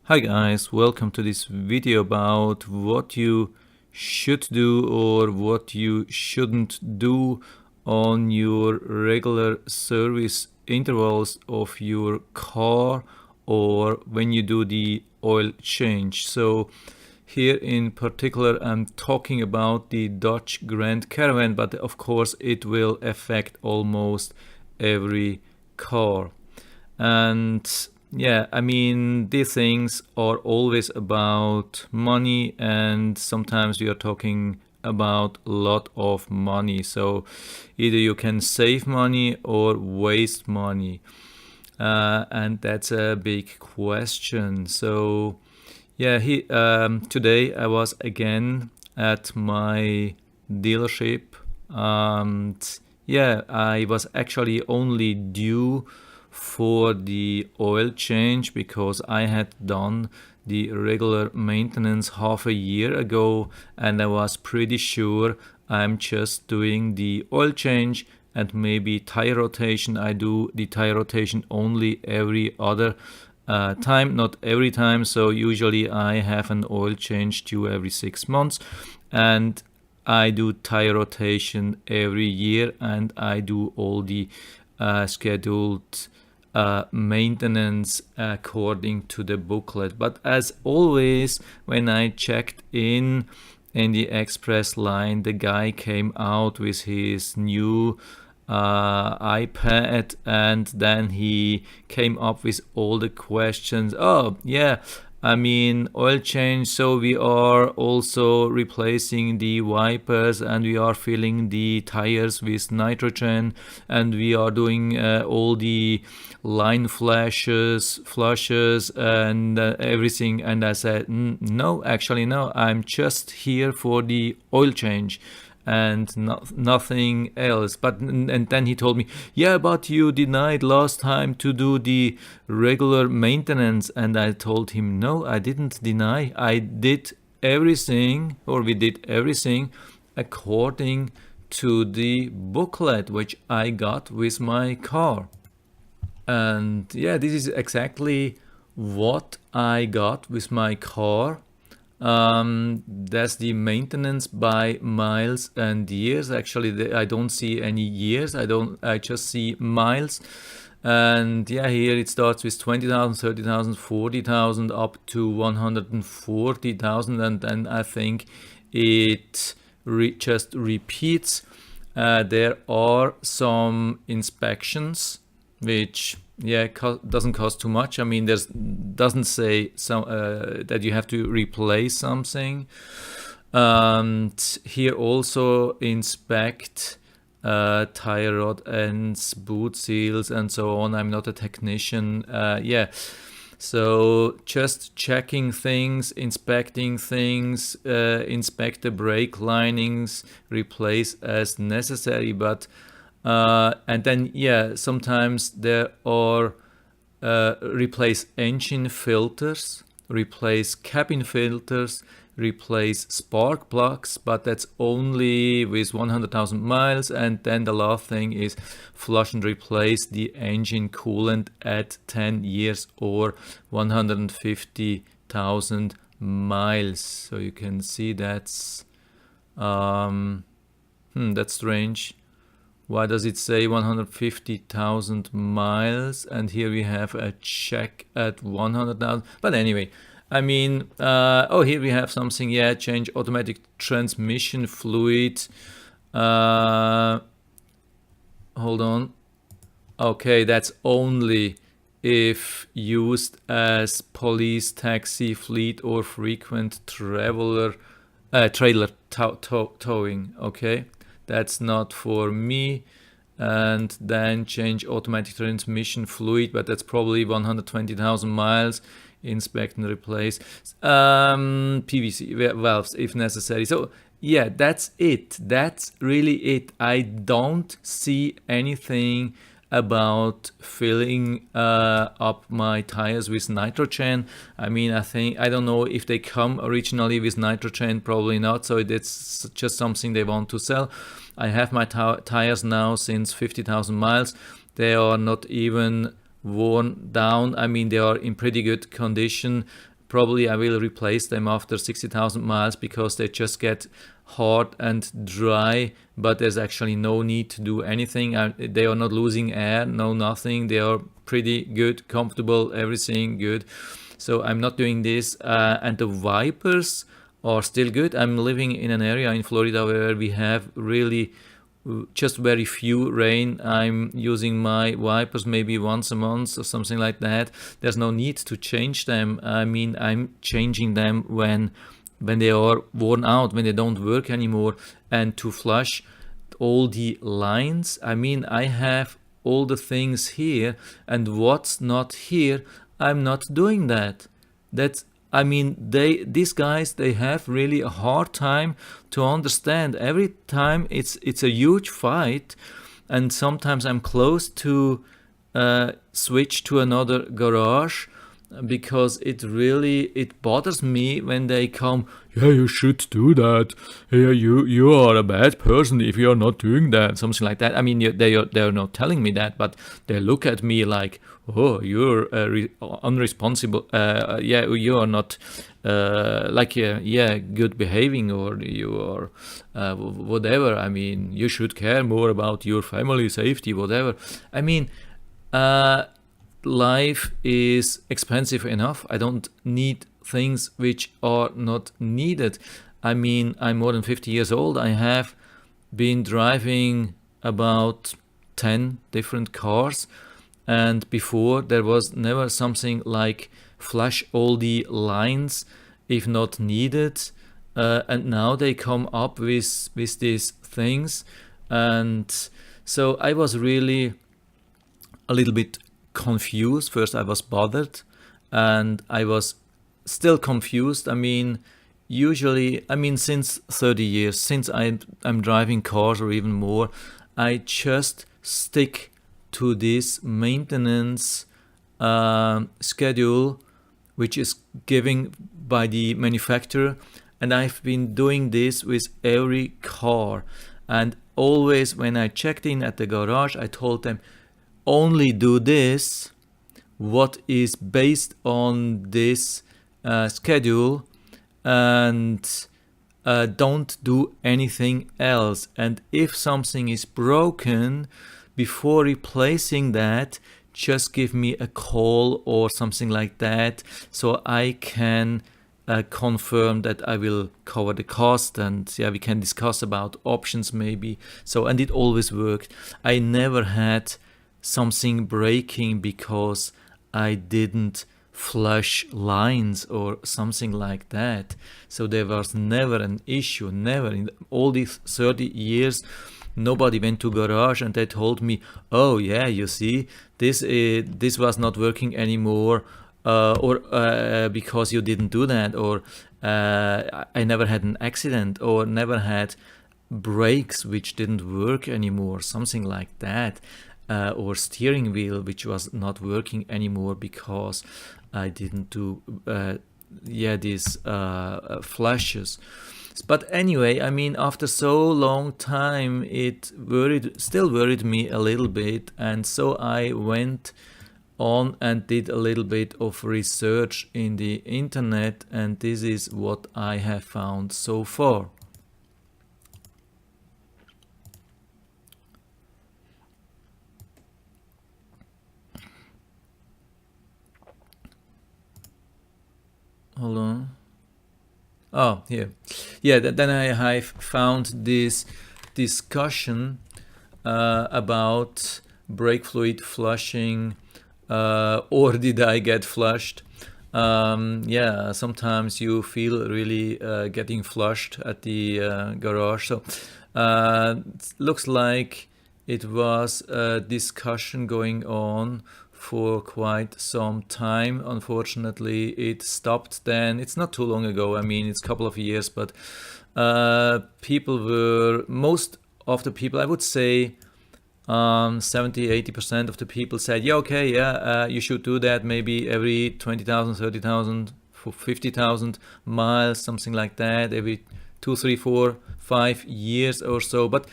Hi guys, welcome to this video about what you should do or what you shouldn't do on your regular service intervals of your car or when you do the oil change. So here in particular I'm talking about the Dodge Grand Caravan, but of course it will affect almost every car. And yeah, I mean, these things are always about money, and sometimes we are talking about a lot of money. So either you can save money or waste money. And that's a big question. So yeah, today I was again at my dealership. And yeah, I was actually only due for the oil change because I had done the regular maintenance half a year ago, and I was pretty sure I'm just doing the oil change and maybe tire rotation. I do the tire rotation only every other time, not every time. So usually I have an oil change due every 6 months, and I do tire rotation every year, and I do all the scheduled maintenance according to the booklet. But as always, when I checked in the express line, the guy came out with his new iPad, and then he came up with all the questions. Oh yeah, I mean, oil change, so we are also replacing the wipers, and we are filling the tires with nitrogen, and we are doing all the line flushes and everything. And I said, no, actually no, I'm just here for the oil change and nothing else. But and then he told me, yeah, but you denied last time to do the regular maintenance. And I told him, no, I didn't deny. I did everything, or we did everything according to the booklet which I got with my car. And yeah, this is exactly what I got with my car. That's the maintenance by miles and years. Actually, I don't see any years. I just see miles. And yeah, here it starts with 20,000, 30,000, 40,000 up to 140,000. And then I think it just repeats. There are some inspections which doesn't cost too much. I mean, there's doesn't say that you have to replace something. Here also inspect tire rod ends, boot seals, and so on. I'm not a technician. So just checking things, inspecting things, inspect the brake linings, replace as necessary. But and then sometimes there are replace engine filters, replace cabin filters, replace spark plugs, but that's only with 100,000 miles. And then the last thing is flush and replace the engine coolant at 10 years or 150,000 miles. So you can see that's strange. Why does it say 150,000 miles? And here we have a check at 100,000. But anyway, I mean, here we have something. Yeah, change automatic transmission fluid. Hold on. Okay, that's only if used as police, taxi, fleet, or frequent trailer towing. Okay. That's not for me. And then change automatic transmission fluid, but that's probably 120,000 miles. Inspect and replace PVC valves if necessary. So yeah, that's it. That's really it. I don't see anything about filling up my tires with nitrogen. I mean, I don't know if they come originally with nitrogen, probably not. So it's just something they want to sell. I have my tires now since 50,000 miles. They are not even worn down. I mean, they are in pretty good condition, probably I will replace them after 60,000 miles because they just get hard and dry, but there's actually no need to do anything. They are not losing air, no nothing. They are pretty good, comfortable, everything good. So I'm not doing this. And the wipers are still good. I'm living in an area in Florida where we have really just very few rain. I'm using my wipers maybe once a month or something like that. There's no need to change them. I mean, I'm changing them when they are worn out, when they don't work anymore. And to flush all the lines, I mean, I have all the things here, and what's not here, I'm not doing that. I mean, these guys, they have really a hard time to understand. Every time it's a huge fight, and sometimes I'm close to switch to another garage because it bothers me when they come. Yeah, you should do that. Yeah, you are a bad person if you are not doing that. Something like that. I mean, they are not telling me that, but they look at me like, oh, you're unresponsible. Yeah, you are not good behaving, or you are whatever. I mean, you should care more about your family safety, whatever. I mean, life is expensive enough. I don't need things which are not needed. I mean, I'm more than 50 years old. I have been driving about 10 different cars, and before there was never something like flush all the lines if not needed, and now they come up with these things. And so I was really a little bit confused. First I was bothered, and I was still confused. I mean, since 30 years, since I'm driving cars or even more, I just stick to this maintenance schedule which is given by the manufacturer, and I've been doing this with every car. And always when I checked in at the garage, I told them, only do this what is based on this schedule, and don't do anything else. And if something is broken, before replacing that, just give me a call or something like that, so I can confirm that I will cover the cost, and yeah, we can discuss about options maybe. So, and it always worked. I never had something breaking because I didn't flush lines or something like that. So there was never an issue, never. In all these 30 years, nobody went to garage and they told me, oh yeah, you see, this was not working anymore, or because you didn't do that, or I never had an accident, or never had brakes which didn't work anymore, something like that. Or steering wheel which was not working anymore because I didn't do these flashes. But anyway, I mean, after so long time, it still worried me a little bit, and so I went on and did a little bit of research in the internet, and this is what I have found so far. Hold on. Oh, here. Yeah, then I have found this discussion about brake fluid flushing, or did I get flushed? Yeah, sometimes you feel really getting flushed at the garage. So looks like it was a discussion going on for quite some time. Unfortunately, it stopped then. It's not too long ago. I mean, it's a couple of years, but most of the people, I would say 70-80% of the people said, yeah, okay, yeah, you should do that maybe every 20,000, 30,000, 50,000 miles, something like that, every 2, 3, 4, 5 years or so. But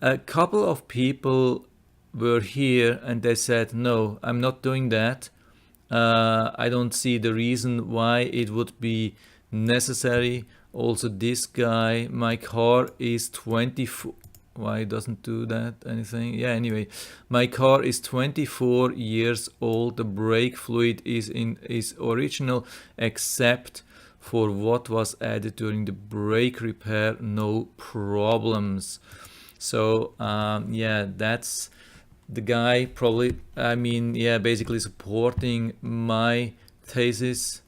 a couple of people were here and they said, no, I'm not doing that. I don't see the reason why it would be necessary. Also, this guy, my car is 24. Why it doesn't do that anything? Yeah, anyway, my car is 24 years old. The brake fluid is original, except for what was added during the brake repair. No problems. So yeah, that's the guy probably, I mean, yeah, basically supporting my thesis.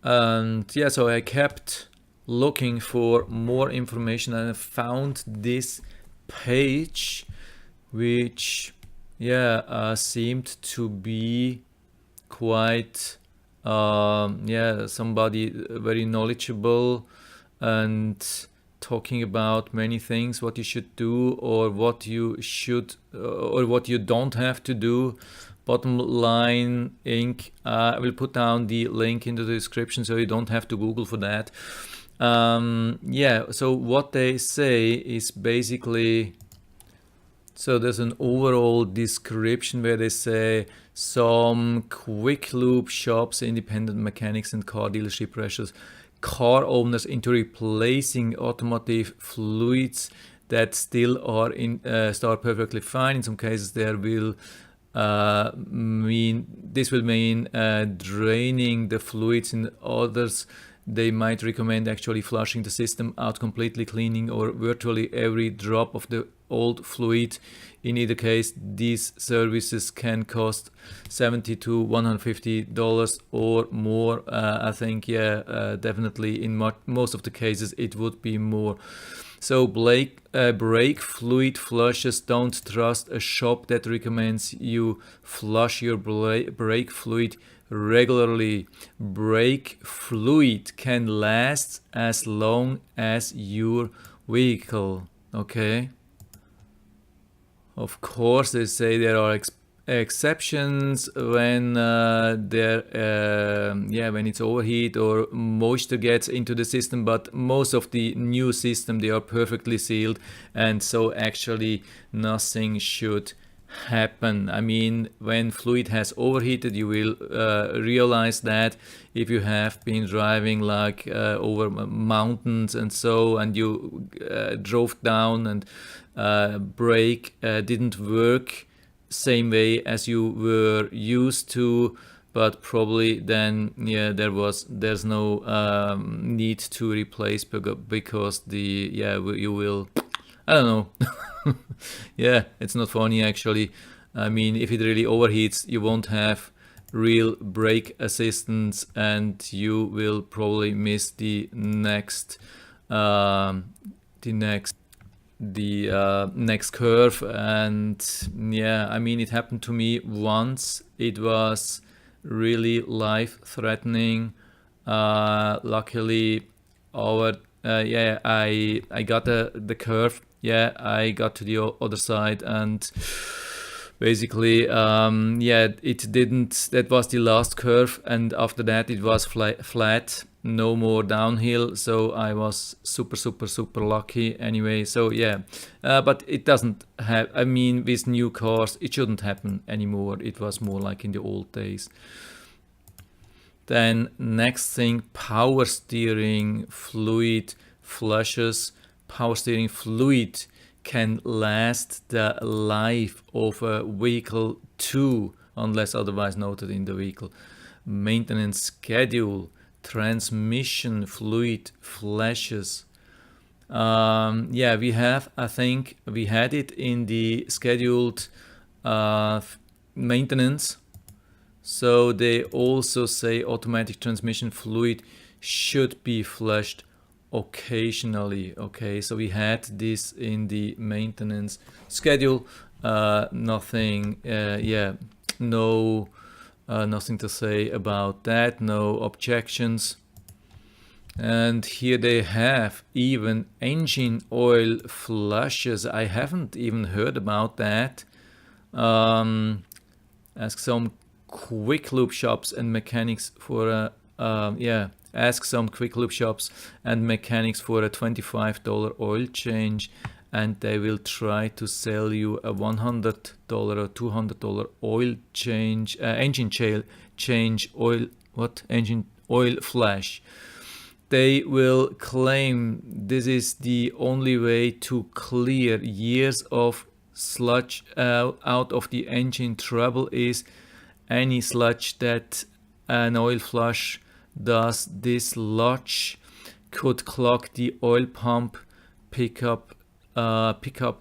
And yeah, so I kept looking for more information and I found this page, which yeah, seemed to be quite yeah, somebody very knowledgeable and talking about many things, what you should do or what you should or what you don't have to do. Bottom Line Inc. I will put down the link into the description so you don't have to Google for that. Yeah, so what they say is basically, so there's an overall description where they say some quick lube shops, independent mechanics and car dealership pressures car owners into replacing automotive fluids that still are in start perfectly fine. In some cases there will mean draining the fluids. In others they might recommend actually flushing the system out completely, cleaning or virtually every drop of the old fluid. In either case, these services can cost $70 to $150 or more. I think, yeah, definitely in most of the cases it would be more. So brake fluid flushes. Don't trust a shop that recommends you flush your brake fluid regularly. Brake fluid can last as long as your vehicle. Okay. Of course, they say there are exceptions when when it's overheat or moisture gets into the system, but most of the new system, they are perfectly sealed, and so actually nothing should happen. I mean, when fluid has overheated, you will realize that if you have been driving like over mountains and so, and you drove down and brake didn't work same way as you were used to, but probably then yeah, there's no need to replace because the you will, I don't know. Yeah, it's not funny actually. I mean, if it really overheats, you won't have real brake assistance and you will probably miss the next curve. And yeah, I mean, it happened to me once. It was really life-threatening. Luckily, I got the curve. Yeah, I got to the other side and basically, it didn't. That was the last curve, and after that it was flat, no more downhill. So I was super lucky. Anyway, so yeah, but it doesn't have. I mean, with new cars, it shouldn't happen anymore. It was more like in the old days. Then next thing, power steering fluid flushes. Power steering fluid can last the life of a vehicle too, unless otherwise noted in the vehicle maintenance schedule. Transmission fluid flashes. I think we had it in the scheduled maintenance. So they also say automatic transmission fluid should be flushed occasionally. Okay, so we had this in the maintenance schedule. Nothing to say about that, no objections. And here they have even engine oil flushes. I haven't even heard about that. Ask some quick lube shops and mechanics for ask some quick lube shops and mechanics for a $25 oil change. and they will try to sell you a $100 or $200 oil change, engine change oil, engine oil flash. They will claim this is the only way to clear years of sludge out of the engine trouble, is any sludge that an oil flush does dislodge could clog the oil pump pickup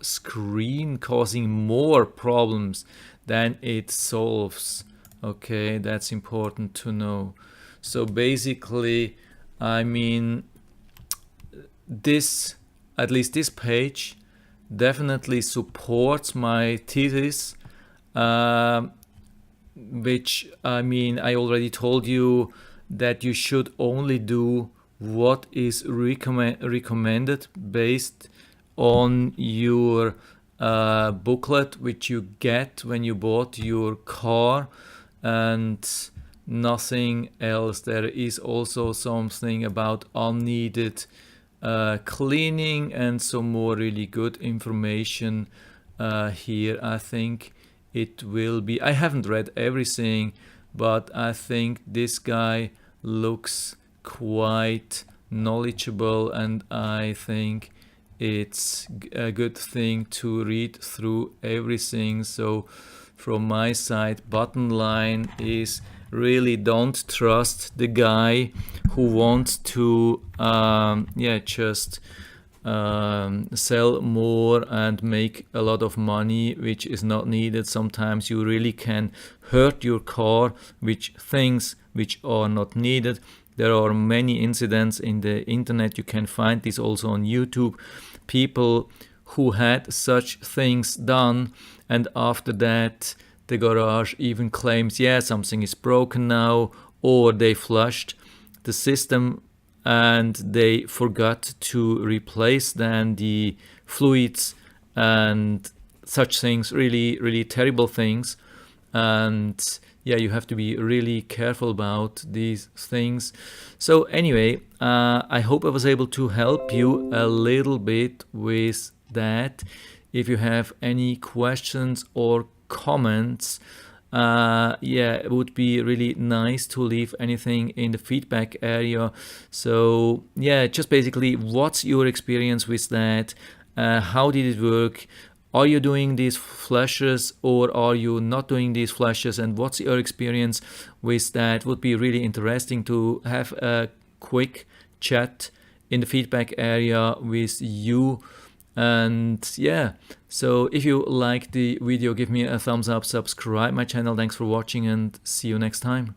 screen, causing more problems than it solves. Okay, that's important to know. So basically, I mean, this, at least this page, definitely supports my thesis, which, I mean, I already told you that you should only do what is recommended based on your booklet which you get when you bought your car, and nothing else. There is also something about unneeded cleaning and some more really good information here. I think it will be, I haven't read everything, but I think this guy looks quite knowledgeable, and I think it's a good thing to read through everything. So from my side, bottom line is really don't trust the guy who wants to just sell more and make a lot of money, which is not needed. Sometimes you really can hurt your car with things which are not needed. There are many incidents in the internet. You can find this also on YouTube. People who had such things done, and after that the garage even claims, yeah, something is broken now, or they flushed the system and they forgot to replace then the fluids and such things. Really, really terrible things. And yeah, you have to be really careful about these things. So anyway, I hope I was able to help you a little bit with that. If you have any questions or comments, it would be really nice to leave anything in the feedback area. So yeah, just basically, what's your experience with that? How did it work? Are you doing these flashes or are you not doing these flashes? And what's your experience with that? Would be really interesting to have a quick chat in the feedback area with you. And yeah, so if you like the video, give me a thumbs up, subscribe my channel. Thanks for watching and see you next time.